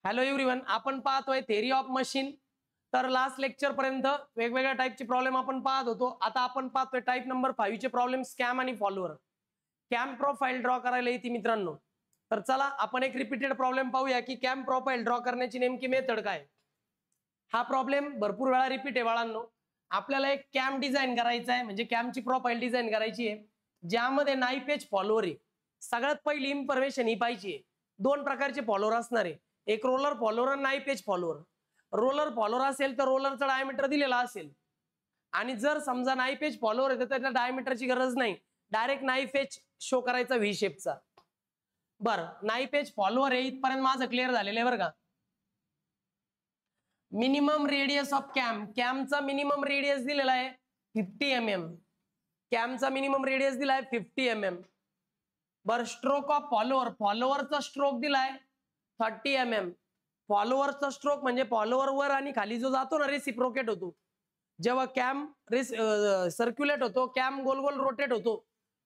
Hello everyone, आपण पाहतोय theory of machine. तर लास्ट लेक्चर पर्यंत वेगवेगळ्या टाईपचे प्रॉब्लेम आपण पाहत होतो. आता आपण पाहतोय टाईप नंबर 5 चे प्रॉब्लेम, स्कॅम आणि फॉलोअर. कॅम प्रोफाईल ड्रॉ करायला येते मित्रांनो. तर चला आपण एक रिपीटेड प्रॉब्लेम पाहूया की कॅम प्रोफाईल ड्रॉ करण्याची नेमकी मेथड काय. हा प्रॉब्लेम भरपूर वेळा रिपीट आहे बाळांनो. आपल्याला एक कॅम डिझाइन करायचा आहे, म्हणजे कॅमची प्रोफाईल डिझाइन करायची आहे ज्यामध्ये नाईफ एज फॉलोअर आहे. सगळ्यात पहिली इन्फॉर्मेशन ही पाहिजे, दोन प्रकारचे फॉलोअर असणार आहे, एक रोलर फॉलोअर आणि knife edge follower. Roller follower असेल तर रोलरचा डायमीटर दिलेला असेल, आणि जर समजा नाईफ एज फॉलोअर आहे तर त्याच्या डायमीटरची गरज नाही, डायरेक्ट नाईफ एज शो करायचा व्ही शेपचा. बरं, नाईफ एज फॉलोअर आहे इथपर्यंत माझं क्लिअर झालेलं आहे बरं का. मिनिमम रेडियस ऑफ कॅम, कॅमचा मिनिमम रेडियस दिलेला आहे 50 mm. कॅमचा मिनिमम रेडियस दिला आहे 50 mm. बर, स्ट्रोक ऑफ फॉलोअर, फॉलोअरचा स्ट्रोक दिलाय 30 mm. फॉलोअरचा स्ट्रोक म्हणजे फॉलोअर वर आणि खाली जो जातो ना रेसिप्रोकेट होतो. जेव्हा कॅम सर्क्युलेट होतो, कॅम गोल गोल रोटेट होतो,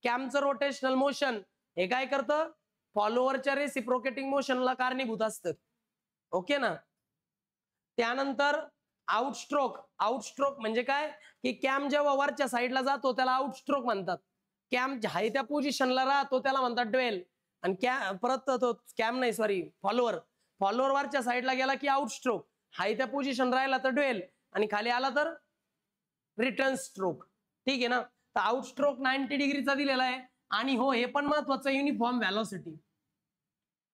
कॅमचं रोटेशनल मोशन हे काय करतं, फॉलोअरच्या रेसिप्रोकेटिंग मोशनला कारणीभूत असतं. ओके ना. त्यानंतर आउटस्ट्रोक, आउटस्ट्रोक म्हणजे काय की कॅम जेव्हा वरच्या साईडला जातो त्याला आउटस्ट्रोक म्हणतात. कॅम आहे त्या पोझिशनला राहतो त्याला म्हणतात ड्वेल. आणि परत तो कॅम नाही सॉरी फॉलोअर, फॉलोअर वरच्या साईडला गेला की आउटस्ट्रोक, हाय त्या पोझिशन राहिला तर ड्वेल, आणि खाली आला तर रिटर्न स्ट्रोक. ठीक आहे ना. तर आउटस्ट्रोक 90 डिग्रीचा दिलेला आहे. आणि हो, हे पण महत्वाचं, uniform velocity.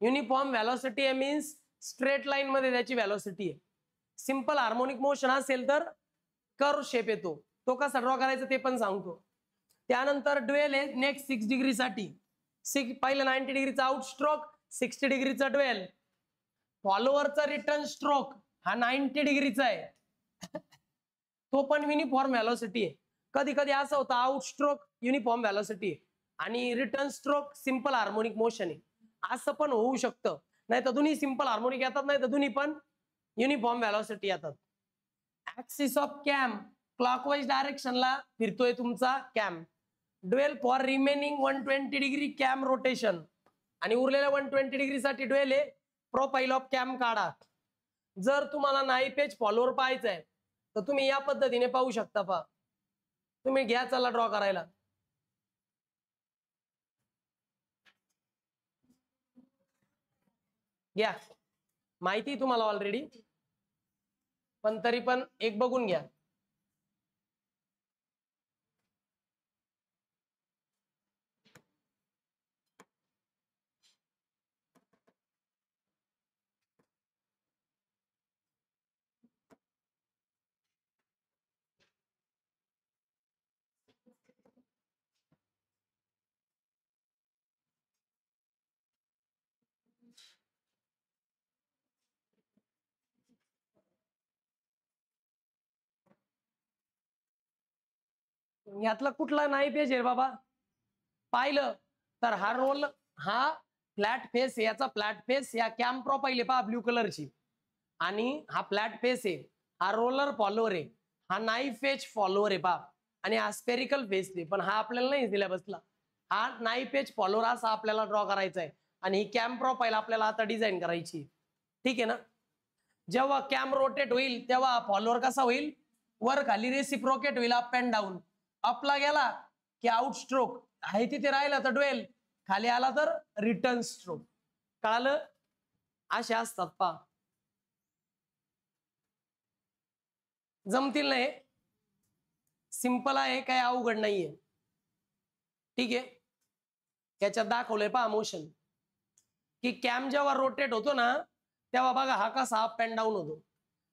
Uniform velocity means straight line मध्ये त्याची व्हॅलोसिटी आहे. सिंपल हार्मोनिक मोशन असेल तर कर्व शेप येतो, तो कसा ड्रॉ करायचा ते पण सांगतो. त्यानंतर ड्वेल आहे नेक्स्ट 6 डिग्रीसाठी. पहिलं 90 डिग्रीचा आउटस्ट्रोक, 60 डिग्रीचा ड्वेल. फॉलोअरचा रिटर्न स्ट्रोक हा 90 डिग्रीचा आहे, तो पण युनिफॉर्म व्हॅलोसिटी आहे. कधी कधी असं होतं आउटस्ट्रोक युनिफॉर्म व्हॅलोसिटी आहे आणि return stroke simple harmonic motion आहे, असं पण होऊ शकतं. नाही तर दोन्ही सिंपल हार्मोनिक येतात, नाही तर दोन्ही पण युनिफॉर्म व्हॅलोसिटी येतात. ऍक्सिस ऑफ कॅम, क्लॉकवाईज डायरेक्शनला फिरतोय तुमचा cam. Dwell for remaining 120 degree cam rotation, आणि उरलेल्या 120 डिग्री साठी ड्वेल आहे. प्रोफाईल ऑफ कॅम काढा. जर तुम्हाला नाईफ एज फॉलोअर पाहायचा आहे तर तुम्ही या पद्धतीने पाहू शकता. पहा तुम्ही घ्या, चला ड्रॉ करायला. घ्या, माहिती तुम्हाला ऑलरेडी, पण तरी पण एक बघून घ्या. यातला कुठला नाईफ एज आहे बाबा, पाहिलं तर हा रोल, हा फ्लॅट फेस, याचा फ्लॅट फेस या कॅम प्रोफाईल आहे पहा ब्ल्यू कलरची, आणि हा फ्लॅट फेस आहे, हा रोलर फॉलोअर आहे, हा नाईफ एज फॉलोअर आहे पहा, आणि हा स्पेरिकल फेस आहे. पण हा आपल्याला नाही दिला बसला, हा नाईफ एज फॉलोअर असा आपल्याला ड्रॉ करायचा आहे, आणि ही कॅम प्रोफाईल आपल्याला आता डिझाईन करायची. ठीक आहे ना. जेव्हा कॅम रोटेट होईल तेव्हा फॉलोअर कसा होईल, वर खाली रेसिप्रोकेट होईल, अप अँड डाऊन. अपला गेला की आउटस्ट्रोक, आहे तिथे राहिला तर ड्वेल, खाली आला तर रिटर्न स्ट्रोक. कळालं? असे असतात पहा. जमतील नाही, सिंपल आहे, काही अवघड नाहीये. ठीक आहे. याच्यात दाखवलंय पहा मोशन, की कॅम जेव्हा रोटेट होतो ना तेव्हा बघा हा कसा अप अँड डाऊन होतो.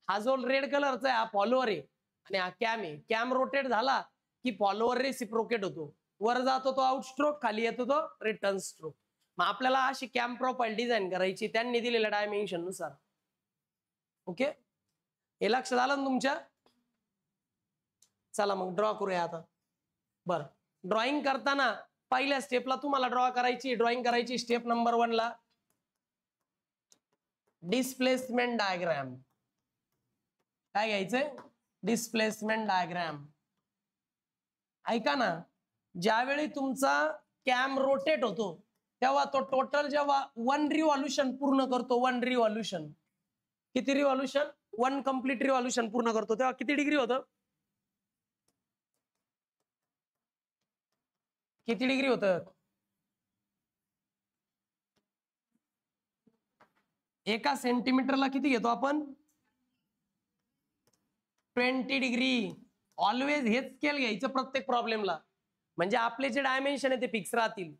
हा जो रेड कलरचा आहे हा फॉलोअर आहे, आणि हा कॅम आहे. कॅम रोटेट झाला की फॉलोअर रेसिप्रोकेट होतो, वर जातो तो आउटस्ट्रोक, खाली येतो तो रिटर्न स्ट्रोक. मग आपल्याला अशी कॅम प्रोफाईल डिझाईन करायची त्यांनी दिलेल्या डायमेन्शन नुसार. ओके, हे लक्षात आलं ना तुमच्या? चला मग ड्रॉ करूया आता. बरं, ड्रॉइंग करताना पहिल्या स्टेपला तुम्हाला ड्रॉ करायची, ड्रॉइंग करायची स्टेप नंबर 1 ला डिस्प्लेसमेंट डायग्राम. काय घ्यायचंय? Displacement diagram. ऐका ना, ज्यावेळी तुमचा कॅम रोटेट होतो तेव्हा तो टोटल जेव्हा 1 रिव्हॉल्युशन पूर्ण करतो, 1 रिव्हॉल्युशन, किती रिव्हॉल्युशन? 1 कम्प्लीट रिव्हॉल्युशन पूर्ण करतो तेव्हा किती डिग्री होतं? किती डिग्री होतं? एका सेंटीमीटरला किती घेतो आपण? 20 डिग्री. ऑलवेज हेच स्केल घ्यायचं प्रत्येक प्रॉब्लेमला, म्हणजे आपले जे डायमेन्शन आहे ते फिक्स राहतील.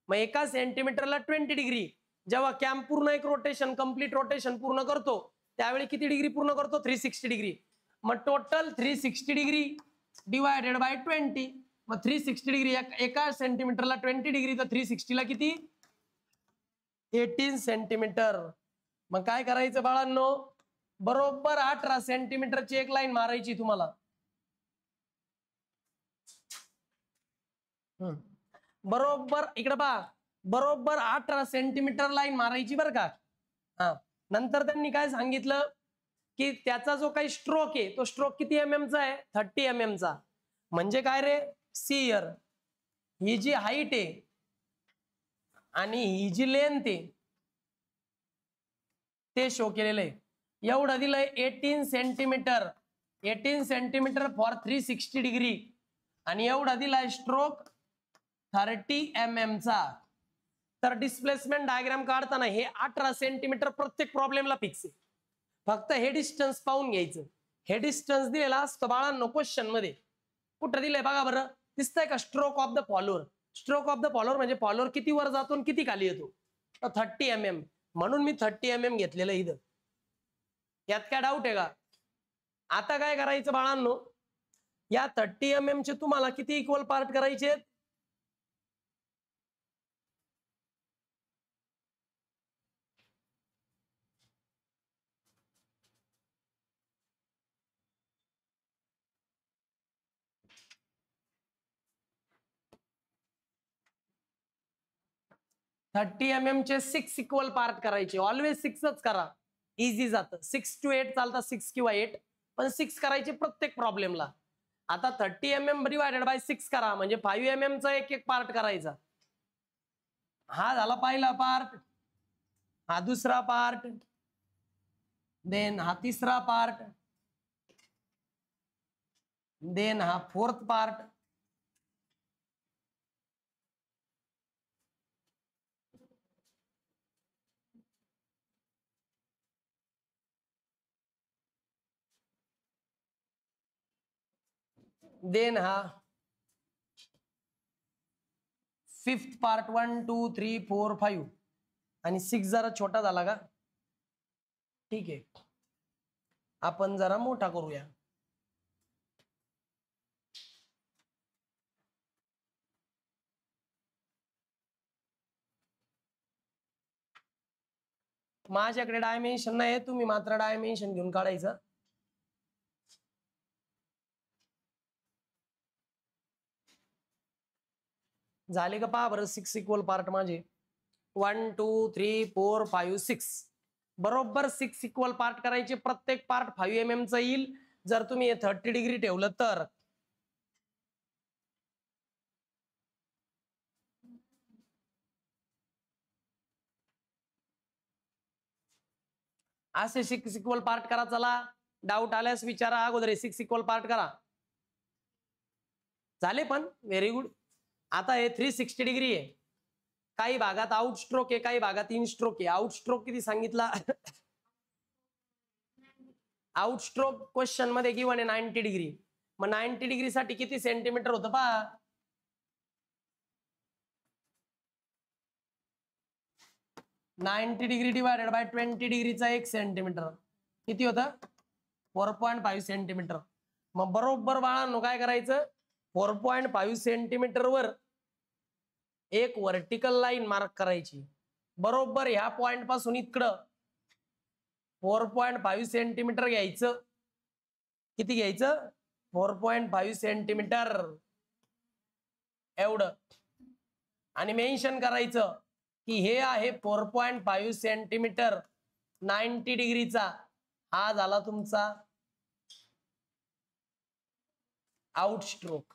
मग एका सेंटीमीटरला 20 डिग्री. जेव्हा कॅम्प पूर्ण एक रोटेशन कम्प्लीट रोटेशन पूर्ण करतो त्यावेळी किती डिग्री पूर्ण करतो? 360 डिग्री. मग टोटल 360 डिग्री डिवायडेड बाय 20. मग 360 डिग्री एका सेंटीमीटरला 20 डिग्री, तर 360 ला किती? 18 सेंटीमीटर. मग काय करायचं बाळांनो? बरोबर 18 सेंटीमीटरची एक लाईन मारायची तुम्हाला. बरोबर इकडे पहा, बरोबर 18 सेंटीमीटर लाईन मारायची बरं का. हा, नंतर त्यांनी काय सांगितलं की त्याचा जो काही स्ट्रोक आहे तो स्ट्रोक किती mm चा आहे? 30 mm चा. म्हणजे काय रे? सियर ही जी हाईट आहे आणि ही जी लेंथ आहे ते शो केलेलं आहे. एवढं दिलंय 18 सेंटीमीटर. 18 centimetre for 360 degree. आणि एवढा दिलाय स्ट्रोक 30 mm चा. तर डिस्प्लेसमेंट डायग्राम काढताना हे 18 सेंटीमीटर प्रत्येक प्रॉब्लेमला फिक्स आहे. फक्त हे डिस्टन्स पाहून घ्यायचं. हे डिस्टन्स दिलेला असतं बाळांनो क्वेश्चन मध्ये. कुठं दिलंय बघा बरं, दिसतंय का? Stroke of the follower. Stroke of the follower म्हणजे फॉलोअर किती वर जातो आणि किती खाली येतो. 30 mm. म्हणून मी 30 mm घेतलेलं इथं. यात काय डाऊट आहे का? आता काय करायचं बाळांनो, या 30 mm चे तुम्हाला किती इक्वल पार्ट करायचे? 30 mm चे 6 इक्वल पार्ट करायचे. ऑलवेज 6च करा, इझी जातं. 6 to 8 चालतात, 6 किंवा 8, पण 6 करायचे प्रत्येक प्रॉब्लेमला. आता 30 mm डिवायडेड बाय 6 करा, म्हणजे 5 mm चा एक एक पार्ट करायचा. हा झाला पहिला पार्ट, हा दुसरा पार्ट, देन हा तिसरा पार्ट, देन हा फोर्थ पार्ट, देन हा फिफ्थ पार्ट. 1 2 3 4 5 आणि 6 जरा छोटा झाला का? ठीक आहे, आपण जरा मोठा करूया. माझ्याकडे डायमेन्शन नाही, तुम्ही मात्र डायमेन्शन घेऊन काढायचं. झाले का पहा बरं 6 इक्वल पार्ट माझे. 1 2 3 4 5 6. बरोबर 6 इक्वल पार्ट करायचे. प्रत्येक पार्ट 5 mm चा येईल जर तुम्ही 30 डिग्री ठेवलं तर. असे 6 इक्वल पार्ट करा. चला, डाऊट आल्यास विचारा. अगोदर 6 इक्वल पार्ट करा. झाले पण, व्हेरी गुड. आता हे 360 डिग्री आहे. काही भागात आउट स्ट्रोक आहे, काही भागात इन स्ट्रोक आहे. आउट स्ट्रोक किती सांगितला? आउट स्ट्रोक क्वेश्चन मध्ये गिवन आहे 90 डिग्री. मग 90 डिग्री साठी किती सेंटीमीटर होतं पहा? 90 डिग्री डिवायडेड बाय 20 डिग्रीचा 1 सेंटीमीटर किती होतं? 4.5 सेंटीमीटर. मग बरोबर बाळांनो काय करायचं? 4.5 सेंटीमीटर वर एक व्हर्टिकल लाईन मार्क करायची. बरोबर ह्या पॉइंट पासून इकडं 4.5 सेंटीमीटर घ्यायचं. किती घ्यायचं? 4.5 सेंटीमीटर एवढं. आणि मेन्शन करायचं की हे आहे 4.5 सेंटीमीटर 90 डिग्रीचा. हा झाला तुमचा आउट स्ट्रोक.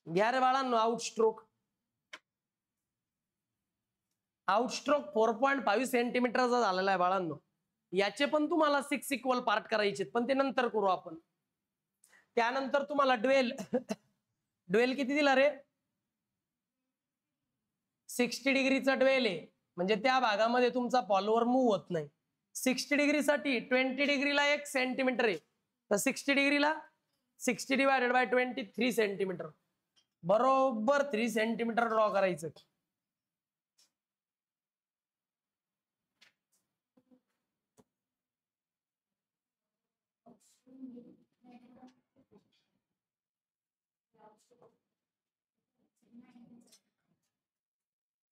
घ्या रे बाळांनो आउट स्ट्रोक. आउटस्ट्रोक 4.5 सेंटीमीटरचा झालेला आहे बाळांनो. याचे पण तुम्हाला 6 इक्वल पार्ट करायचे, पण ते नंतर करू आपण. त्यानंतर तुम्हाला ड्वेल ड्वेल किती दिला रे? 60 डिग्रीचा ड्वेल आहे, म्हणजे त्या भागामध्ये तुमचा फॉलोअर मूव्ह होत नाही. 60 डिग्रीसाठी 20 डिग्रीला 1 सेंटीमीटर आहे, तर 60 डिग्रीला 60 डिवायडेड बाय 20 3 सेंटीमीटर, बरोबर 3 सेंटीमीटर ड्रॉ करायचं.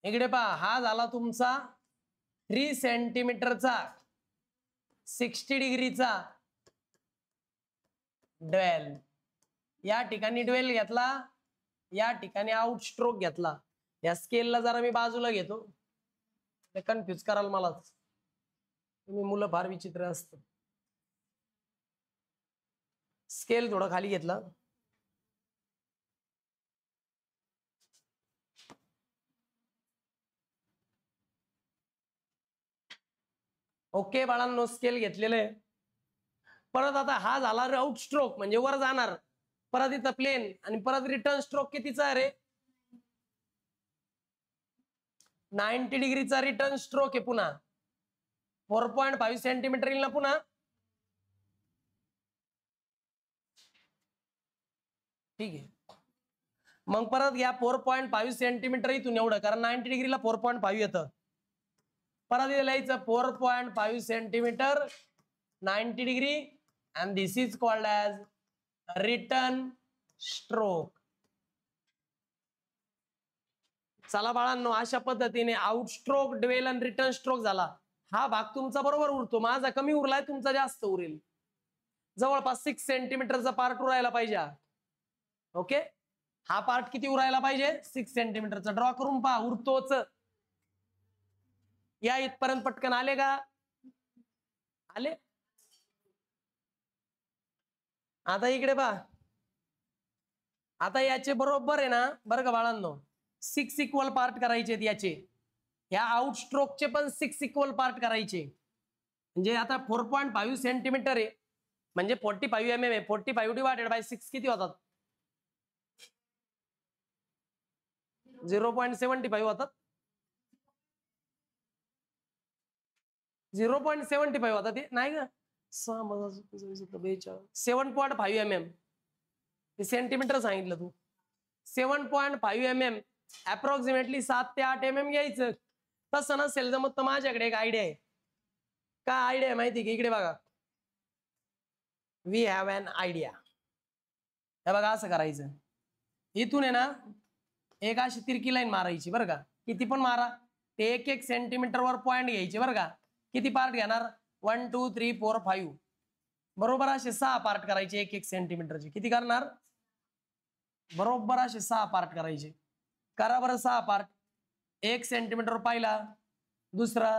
इकडे पहा, हा झाला तुमचा 3 सेंटीमीटरचा 60 डिग्रीचा ड्वेल. या ठिकाणी ड्वेल घेतला, या ठिकाणी आउटस्ट्रोक घेतला. या स्केलला जरा मी बाजूला घेतो, ते कन्फ्युज कराल मला. तुम्ही मुलं फार विचित्र असत. स्केल थोडं खाली घेतलं. ओके बाळांनो, स्केल घेतलेलं आहे. परत आता हा झाला आउट स्ट्रोक, म्हणजे वर जाणार, परत इथं प्लेन, आणि परत रिटर्न स्ट्रोक कितीचा आहे रे? 90 डिग्रीचा रिटर्न स्ट्रोक आहे. पुन्हा 4.5 सेंटीमीटर येईल ना पुन्हा. ठीक आहे, मग परत घ्या 4.5 सेंटीमीटर इथून एवढं, कारण 90 डिग्रीला 4.5 येतं. परत लिहायचं 4.5 centimetre 90 degree, and this is called as return stroke. चला बाळांनो, अशा पद्धतीने आउटस्ट्रोक, ड्वेल आणि रिटर्न स्ट्रोक झाला. हा भाग तुमचा बरोबर उरतो, माझा कमी उरलाय, तुमचा जास्त उरेल. जवळपास 6 सेंटीमीटरचा पार्ट उरायला पाहिजे. ओके, हा पार्ट किती उरायला पाहिजे? 6 सेंटीमीटरचा. ड्रॉ करून पहा, उरतोच. या इथपर्यंत पटकन आले का? आले. आता इकडे पहा, आता याचे बरोबर आहे ना, बरं का बाळांनो, 6 इक्वल पार्ट करायचे याचे. या आउटस्ट्रोकचे पण 6 इक्वल पार्ट करायचे. म्हणजे आता 4.5 सेंटीमीटर आहे, म्हणजे 45 mm आहे. 45 डिवायडेड बाय 6 किती होतात? 0.75 होतात. 0.75 होता ते नाही का? 7.5 mm सेंटीमीटर सांगितलं तू. 7.5 mm अप्रॉक्सिमेटली 7 ते 8 mm घ्यायचं. तसं नसेल तर मग माझ्याकडे एक आयडिया आहे. काय आयडिया आहे माहिती की? इकडे बघा, वी हॅव एन आयडिया. हे बघा, असं करायचं, इथून आहे ना एक अशी तिरकी लाईन मारायची बरं का. किती पण मारा, ते 1-1 सेंटीमीटर वर पॉइंट घ्यायचे बरं का. किती पार्ट घेणार? 1 2 3 4 5, बरोबर असे 6 पार्ट करायचे 1-1 सेंटीमीटरचे. किती करणार? बरोबर असे 6 पार्ट करायचे. करा बरं 6 पार्ट. 1 सेंटीमीटर पहिला, दुसरा,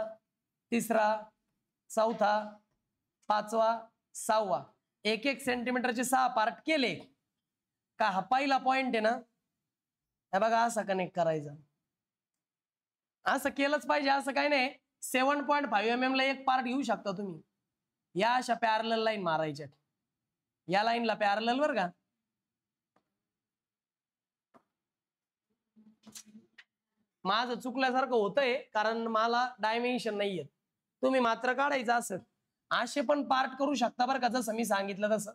तिसरा, चौथा, पाचवा, 6वा. 1-1 सेंटीमीटरचे 6 पार्ट केले का हा पहिला पॉइंट आहे ना, हे बघा असं कनेक्ट करायचं. असं केलंच पाहिजे, असं काही नाही. 7.5 mm ला एक पार्ट घेऊ शकता तुम्ही. या अशा पॅरलल लाईन मारायच्या, या लाईनला पॅरलल बरं का. माझं चुकल्यासारखं होतंय, कारण मला डायमेन्शन नाही येत. तुम्ही मात्र काढायचं असं. असे पण पार्ट करू शकता बरं का, जसं मी सांगितलं तसं.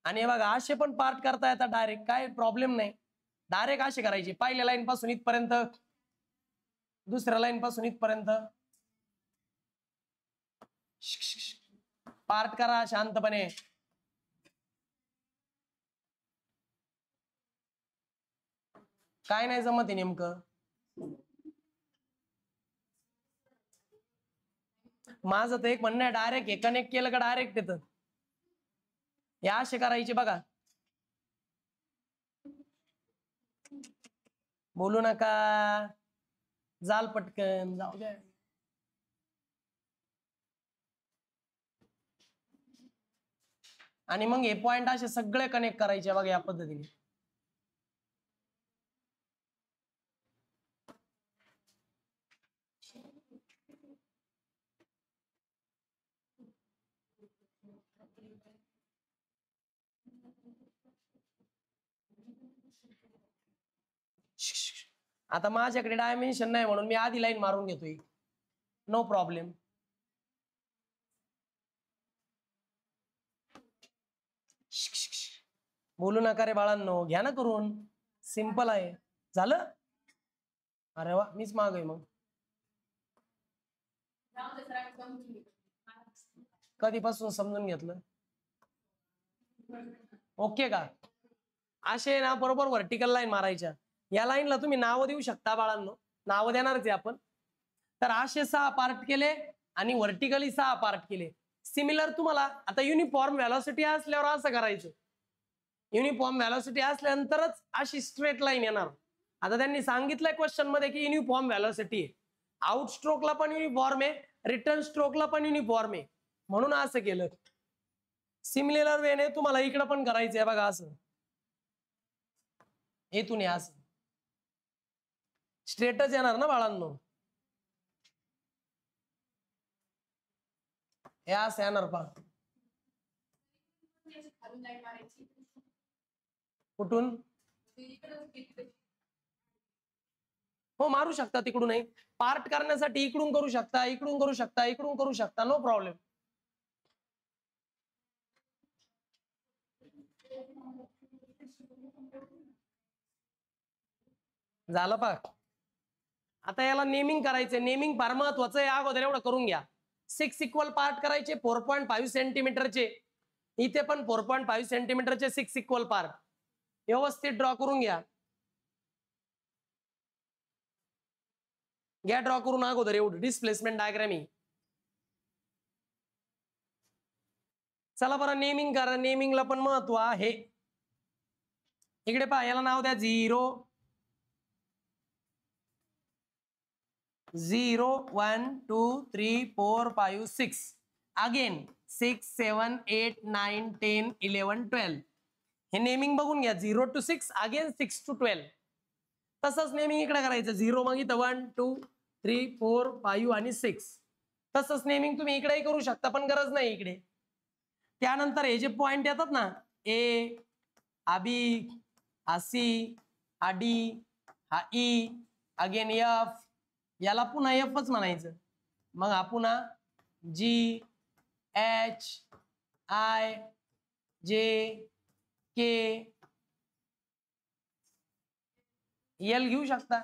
आणि बघा, असे पण पार्ट करता येतात डायरेक्ट, काय प्रॉब्लेम नाही. डायरेक्ट असे करायचे, पहिल्या लाईन पासून इथपर्यंत, दुसऱ्या लाईन पासून इथपर्यंत. पार्ट करा शांतपणे. काय नाही जमत आहे नेमकं. माझं तर एक म्हणणं आहे, डायरेक्ट हे कनेक्ट केलं का डायरेक्ट येतं. या असे करायचे बघा. बोलू नका, जाल पटकन, जाऊ द्या. आणि मग हे पॉइंट असे सगळे कनेक्ट करायचे बघा या पद्धतीने. आता माझ्याकडे डायमेन्शन नाही म्हणून मी आधी लाईन मारून घेतोय, नो प्रॉब्लेम. बोलू नका रे बाळांनो, घ्या ना करून, सिंपल आहे. झालं? अरे वा, मीच माग आहे मग. कधीपासून समजून घेतलं? ओके का? असे ना बरोबर व्हर्टिकल लाईन मारायच्या. या लाईनला तुम्ही नाव देऊ शकता बाळांनो, नाव देणारच आहे आपण. तर असे 6 पार्ट केले आणि व्हर्टिकली 6 पार्ट केले. सिमिलर तुम्हाला आता युनिफॉर्म व्हेलॉसिटी असल्यावर असं करायचं. युनिफॉर्म व्हेलॉसिटी असल्यानंतरच अशी स्ट्रेट लाईन येणार. आता त्यांनी सांगितलंय क्वेश्चन मध्ये की युनिफॉर्म व्हेलॉसिटी आहे. आउट स्ट्रोकला पण युनिफॉर्म आहे, रिटर्न स्ट्रोकला पण युनिफॉर्म आहे, म्हणून असं केलं. सिमिलर वेने तुम्हाला इकडं पण करायचंय बघा, असं येथून असं स्ट्रेटच येणार ना बाळांनो. हे असं येणार पहा. कुठून? हो मारू शकता तिकडूनही. पार्ट करण्यासाठी इकडून करू शकता, इकडून करू शकता, इकडून करू शकता, नो प्रॉब्लेम. झालं पा. आता याला नेमिंग करायचंय. नेमिंग फार महत्वाचं आहे, अगोदर एवढं करून घ्या. 6 इक्वल पार्ट करायचे 4.5 सेंटीमीटरचे. इथे पण 4.5 सेंटीमीटरचे 6 इक्वल पार्ट व्यवस्थित ड्रॉ करून घ्या. घ्या ड्रॉ करून अगोदर एवढं डिस्प्लेसमेंट डायग्राम आहे. चला बरं नेमिंग करा. नेमिंगला पण महत्व आहे. इकडे पहा, याला नाव द्या 0 0 1 2 3 4 5 6. अगेन 6 7 8 9 10 11 12. हे नेमिंग बघून घ्या. 0 to 6 अगेन 6 to 12. तसंच नेमिंग इकडे करायचं. 0 मग इथं 1 2 3 4 5 आणि 6. तसंच नेमिंग तुम्ही इकडेही करू शकता, पण गरज नाही इकडे. त्यानंतर हे जे पॉइंट येतात ना, ए, हा बी, हा सी, हा डी, हा ई, अगेन एफ, याला पुन्हा एफच म्हणायचं. मग हा पुन्हा जी, H, I, J, K, L घेऊ शकता.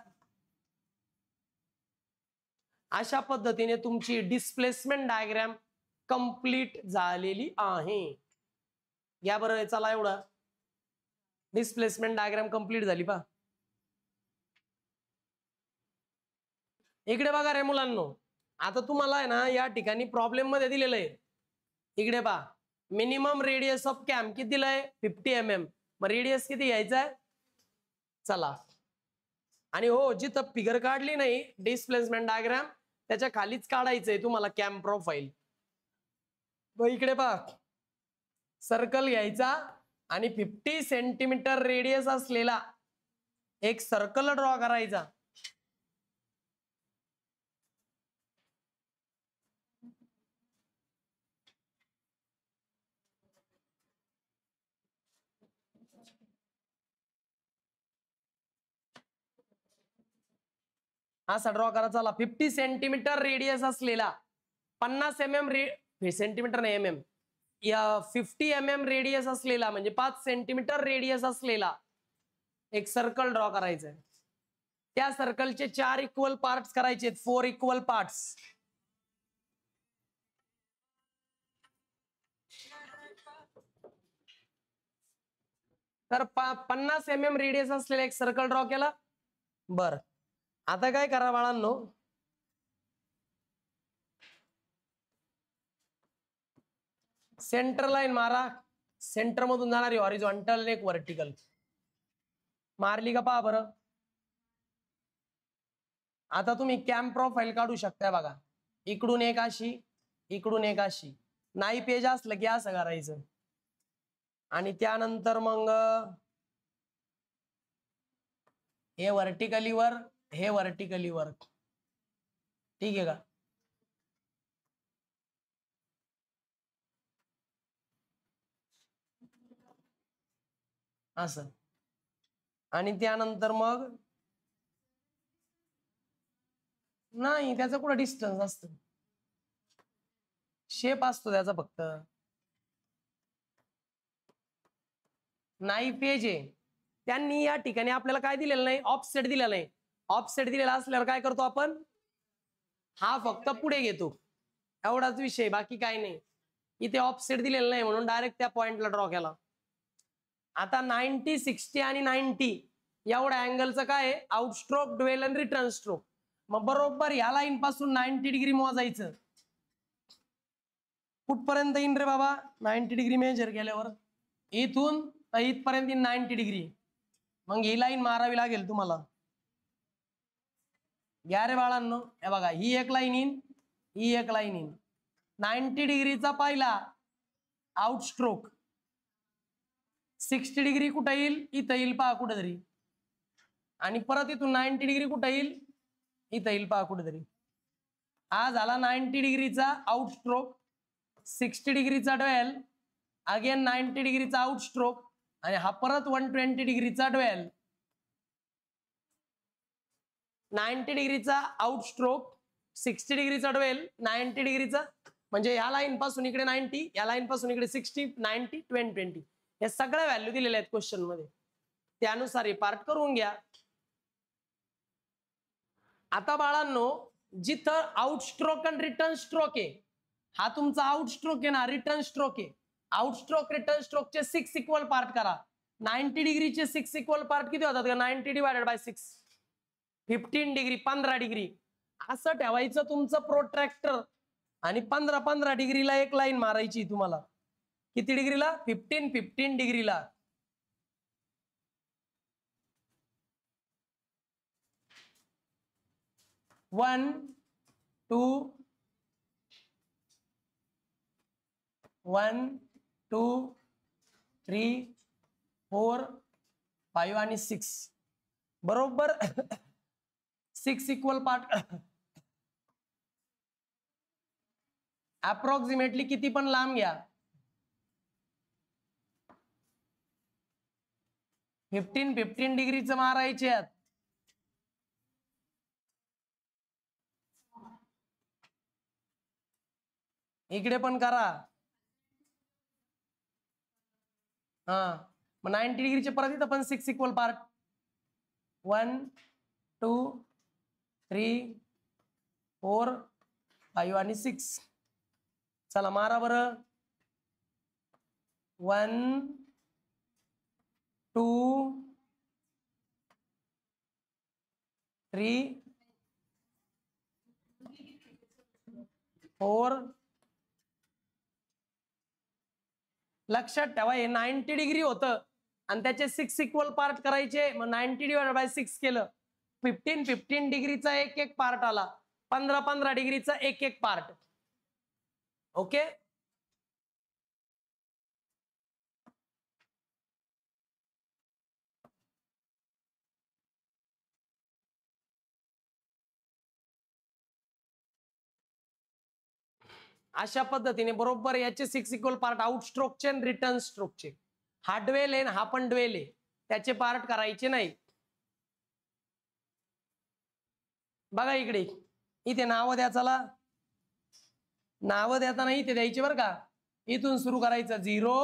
अशा पद्धतीने तुमची डिस्प्लेसमेंट डायग्राम कंप्लीट झालेली आहे. या बरं, चला एवढं डिस्प्लेसमेंट डायग्राम कंप्लीट झाली पा. इकडे बघा रे मुलांनो, आता तुम्हाला आहे ना या ठिकाणी प्रॉब्लेम मध्ये दिलेलं आहे. इकडे पहा, मिनिमम रेडियस ऑफ कॅम्प किती दिलंय? 50 mm. मग रेडियस किती घ्यायचा आहे? चला, आणि हो जिथं फिगर काढली नाही डिस्प्लेसमेंट डायग्राम त्याच्या खालीच काढायचंय तुम्हाला कॅम्प प्रोफाईल. इकडे पहा, सर्कल घ्यायचा आणि 50 सेंटीमीटर रेडियस असलेला एक सर्कल ड्रॉ करायचा. असा ड्रॉ करा. चला, 50 सेंटीमीटर रेडियस असलेला 50 mm सेंटीमीटर नाही mm, 50 mm रेडियस असलेला म्हणजे 5 सेंटीमीटर रेडियस असलेला एक सर्कल ड्रॉ करायचा आहे. त्या सर्कलचे 4 इक्वल पार्ट्स करायचे, 4 इक्वल पार्ट्स. तर 50 mm रेडियस असलेला एक सर्कल ड्रॉ केला. बर, आता काय करा बाळांनो, सेंटर लाईन मारा. सेंटर मधून जाणारी हॉरिझॉन्टल एक व्हर्टिकल मारली का पहा बरं. आता तुम्ही कॅम्प प्रोफाईल काढू शकता बघा. इकडून एक अशी, इकडून एक अशी. नाही पेज असलं की असं करायचं, आणि त्यानंतर मग हे व्हर्टिकली वर, हे व्हर्टिकली वर. ठीक आहे का? असं. आणि त्यानंतर मग नाही, त्याचा कुठं डिस्टन्स असतं, शेप असतो त्याचा फक्त, नाही पेज आहे. त्यांनी या ठिकाणी आपल्याला काय दिलेलं नाही, ऑफसेट दिलेला नाही. ऑफसेट दिलेला असल्यावर काय करतो आपण, हा फक्त पुढे घेतो, एवढाच विषय, बाकी काय नाही. इथे ऑफसेट दिलेला नाही म्हणून डायरेक्ट त्या पॉइंटला ड्रॉ केला. आता 90, 60 आणि 90 एवढ्या अँगलचं काय आहे, आउटस्ट्रोक, ड्वेल आणि रिटर्न स्ट्रोक. मग बरोबर या लाईन पासून 90 डिग्री मोजायचं. कुठपर्यंत येईन रे बाबा, 90 डिग्री मेजर केल्यावर इथून इथपर्यंत 90 डिग्री. मग ही लाईन मारावी लागेल तुम्हाला. घ्या रे बाळांनो, हे बघा, ही एक लाईन येईन, ही एक लाईन येईन. 90 डिग्रीचा पहिला आउटस्ट्रोक, 60 डिग्री कुठं येईल, इथं येईल पहा कुठेतरी, आणि परत इथून 90 डिग्री कुठं येईल, इथं येईल पहा कुठेतरी. हा झाला 90 डिग्रीचा आउटस्ट्रोक, 60 डिग्रीचा ड्वेल, अगेन 90 डिग्रीचा आउटस्ट्रोक, आणि हा परत 120 डिग्रीचा ड्वेल. 90 डिग्रीचा आउटस्ट्रोक, 60 डिग्रीचा ड्वेल, 90 डिग्रीचा, म्हणजे या लाईन पासून इकडे 90, या लाईन पासून इकडे 60, 90, 20. या सगळ्या व्हॅल्यू दिलेल्या आहेत क्वेश्चन मध्ये, त्यानुसार हे पार्ट करून घ्या. आता बाळांनो, जिथं आउटस्ट्रोक आणि रिटर्न स्ट्रोक आहे, हा तुमचा आउटस्ट्रोक आहे ना, रिटर्न स्ट्रोक आहे. आउटस्ट्रोक रिटर्न स्ट्रोकचे 6 इक्वल पार्ट करा. 90 डिग्रीचे 6 इक्वल पार्ट किती होतात का, 90 डिवायडेड बाय 6, 15 डिग्री, 15 डिग्री असं ठेवायचं तुमचं प्रोट्रॅक्टर, आणि 15 डिग्रीला एक लाईन मारायची तुम्हाला. किती डिग्रीला, 15 डिग्रीला. वन, टू, 1, 2, 3, 4, 5 आणि 6 बरोबर 6 इक्वल पार्ट. अप्रॉक्सिमेटली किती पण लांब घ्या, 15 डिग्रीचं मारायचे आहेत. इकडे पण करा. हा, मग 90 डिग्रीचे परत इथं पण 6 इक्वल पार्ट, 1, 2, 3, 4, 5 आणि 6. चला मारा बरं. 1, 2, 3, 4. लक्षात ठेवा, हे 90 डिग्री होतं आणि त्याचे 6 इक्वल पार्ट करायचे. मग 90 डिवाइडेड बाय 6 केलं, 15 डिग्रीचा एक एक पार्ट आला, 15 डिग्रीचा एक एक पार्ट. ओके, अशा पद्धतीने बरोबर याचे 6 इक्वल पार्ट आउटस्ट्रोकचे आणि रिटर्न स्ट्रोकचे. हा ड्वेल आहे, हा पण ड्वेल आहे, त्याचे पार्ट करायचे नाही. बघा इकडे, इथे नाव द्या. चला, नाव द्यायचा नाही, इथे द्यायचे बरं का. इथून सुरू करायचं 0,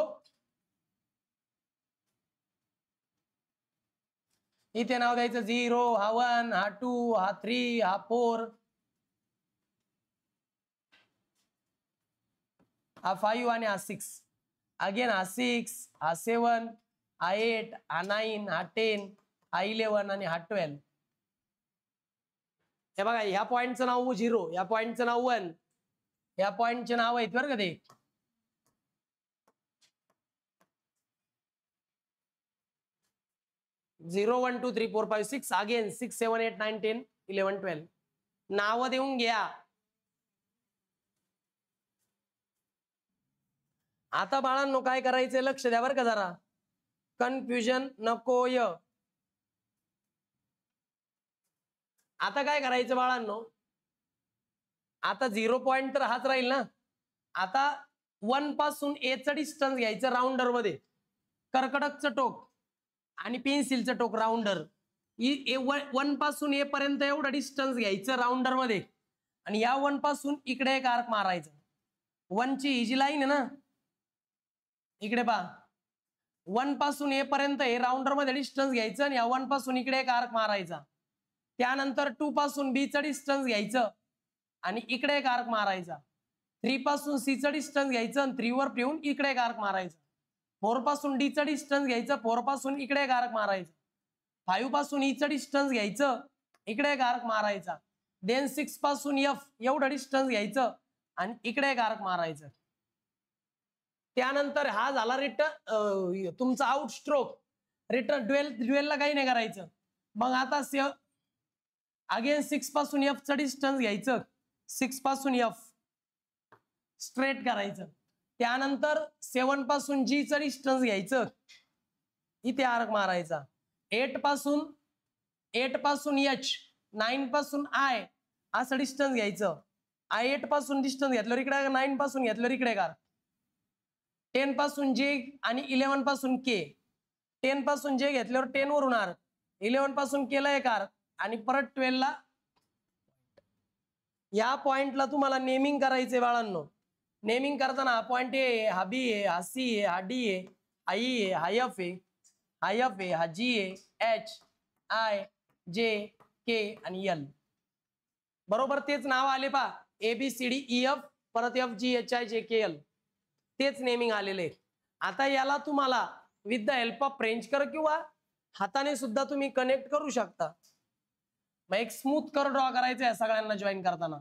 इथे नाव द्यायचं 0, हा 1, हा 2, हा 3, हा 4, हा 5 आणि हा 6. अगेन हा 6, हा 7, हा 8, हा 9, हा 10, हा 11 आणि हा 12. हे बघा, ह्या पॉइंटचं नाव 0, या पॉइंटचं नाव 1, या पॉइंटचे नाव आहेत बरं का ते. Zero 1 2 3 4 5 6, again 6 7 8 9 10 11 12. नाव देऊन घ्या. आता बाळांनो काय करायचंय, लक्ष द्या बरं का जरा, कन्फ्युजन नकोय. आता काय करायचं बाळांनो, आता 0 पॉइंट तर हाच राहील ना. आता 1 पासून A चं डिस्टन्स घ्यायचं राऊंडर मध्ये, कर्कटकचं टोक, आणि पेन्सिलचं टोक राऊंडर. 1 पासून ए पर्यंत एवढं डिस्टन्स घ्यायचं राऊंडर मध्ये आणि या 1 पासून इकडे एक आर्क मारायचं. 1 ची ही जी लाईन आहे ना, इकडे पहा, 1 पासून ए पर्यंत हे राऊंडर मध्ये डिस्टन्स घ्यायचं आणि या 1 पासून इकडे एक आर्क मारायचा. त्यानंतर 2 पासून बी चं डिस्टन्स घ्यायचं आणि इकडे एक आर्क मारायचा. 3 पासून सी चं डिस्टन्स घ्यायचं आणि 3 वर ठेवून इकडे एक आर्क मारायचा. 4 पासून डी चं डिस्टन्स घ्यायचं, 4 पासून इकडे एक आर्क मारायचा. 5 पासून ई चं डिस्टन्स घ्यायचं, इकडे एक आर्क मारायचा. देन 6 पासून एफ एवढं डिस्टन्स घ्यायचं आणि इकडे एक आर्क मारायचं. त्यानंतर हा झाला रिटर्न तुमचा आउट स्ट्रोक. रिटर्न ड्युएलला काही नाही करायचं. मग आता अगेन 6 पासून एफ चं डिस्टन्स घ्यायचं, 6 पासून एफ स्ट्रेट करायचं. त्यानंतर 7 पासून जी चं डिस्टन्स घ्यायचं, इथे आर्क मारायचा. 8 पासून एच, 9 पासून आय असं डिस्टन्स घ्यायचं. I8 पासून डिस्टन्स घेतल्यावर इकडे, 9 पासून घेतल्यावर इकडे का. 10 पासून जे आणि 11 पासून के. 10 पासून जे घेतल्यावर 10 वरून आर्क, 11 पासून केला एक आर्क आणि परत 12 ला. या पॉइंटला तुम्हाला नेमिंग करायचे बाळांनो. नेमिंग करताना हा पॉइंट ए, हा बी आहे, हा सी आहे, हा डी आहे, हा ई आहे, हा एफ आहे, हा एफ आहे, हा जी आहे, एच, आय, जे, के आणि एल. बरोबर तेच नाव आले पा, A B C D E F, परत F G H I J K L, तेच नेमिंग आलेले. आता याला तुम्हाला with the help of French curve किंवा हाताने सुद्धा तुम्ही कनेक्ट करू शकता. मग एक स्मूथ कर ड्रॉ करायचं आहे सगळ्यांना जॉईन करताना.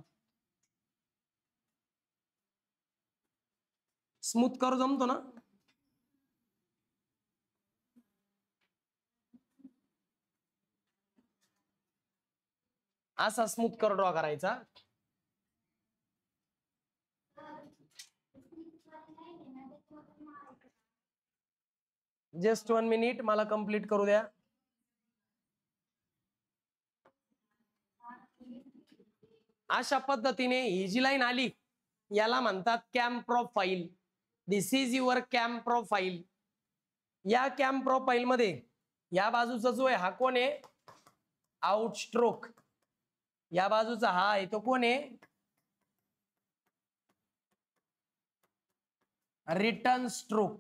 स्मूथ कर जमतो ना? असा स्मूथ कर ड्रॉ करायचा. जस्ट 1 मिनिट मला कंप्लीट करू द्या. अशा पद्धतीने ही जी लाईन आली याला म्हणतात cam profile. This is your cam profile. या कॅम प्रोफाईल मध्ये या बाजूचा जो आहे हा कोण आहे? Out stroke. या बाजूचा हा आहे तो कोण आहे? Return stroke.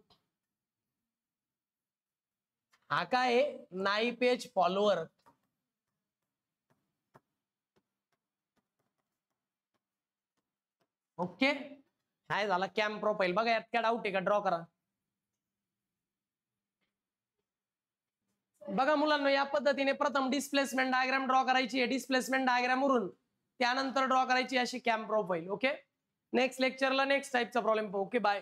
हा काय आहे? Knife edge follower. ओके, काय झाला कॅम प्रोफाईल. बघा यात काय डाऊट आहे का? ड्रॉ करा. बघा मुलांना, या पद्धतीने प्रथम डिस्प्लेसमेंट डायग्राम ड्रॉ करायची आहे. डिस्प्लेसमेंट डायग्राम वरून त्यानंतर ड्रॉ करायची अशी कॅम प्रोफाईल. ओके, नेक्स्ट लेक्चरला नेक्स्ट टाइपचा प्रॉब्लेम पाहू. Okay, bye.